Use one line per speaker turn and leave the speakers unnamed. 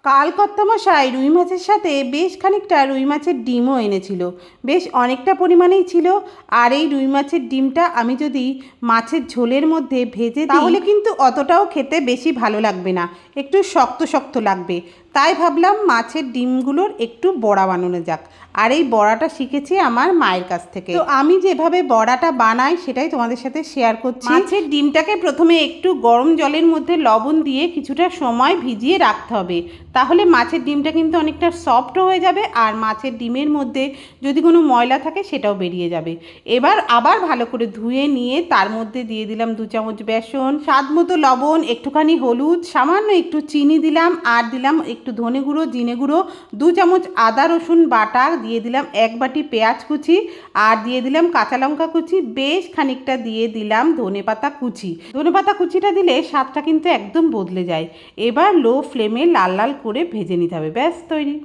কাল কর্তামশাই রুই মাছের সাথে বেশ খানিকটা রুই মাছের ডিমও এনেছিল, বেশ অনেকটা পরিমাণেই ছিল। আর এই রুই মাছের ডিমটা আমি যদি মাছের ঝোলের মধ্যে ভেজে দিই তাহলে কিন্তু অতটাও খেতে বেশি ভালো লাগবে না, একটু শক্ত শক্ত লাগবে। তাই ভাবলাম মাছের ডিমগুলোর একটু বড়া বানানো যাক। আর এই বড়াটা শিখেছি আমার মায়ের কাছ থেকে। তো আমি যেভাবে বড়াটা বানাই সেটাই তোমাদের সাথে শেয়ার করছি। মাছের ডিমটাকে প্রথমে একটু গরম জলের মধ্যে লবণ দিয়ে কিছুটা সময় ভিজিয়ে রাখতে হবে, তাহলে মাছের ডিমটা কিন্তু অনেকটা সফটও হয়ে যাবে আর মাছের ডিমের মধ্যে যদি কোনো ময়লা থাকে সেটাও বেরিয়ে যাবে। এবার আবার ভালো করে ধুয়ে নিয়ে তার মধ্যে দিয়ে দিলাম 2 চামচ বেসন, স্বাদ মতো লবণ, একটুখানি হলুদ, সামান্য একটু চিনি দিলাম, আর দিলাম একটু ধনে গুঁড়ো, জিরে গুঁড়ো, 2 চামচ আদা রসুন বাটা, দিয়ে দিলাম 1 বাটি পেঁয়াজ কুচি, আর দিয়ে দিলাম কাঁচা লঙ্কা কুচি, বেশ খানিকটা দিয়ে দিলাম ধনেপাতা কুচি। ধনেপাতা কুচিটা দিলে স্বাদটা কিন্তু একদম বদলে যায়। এবার লো ফ্লেমে লাল লাল করে ভেজে নিতে হবে, ব্যাস তৈরি।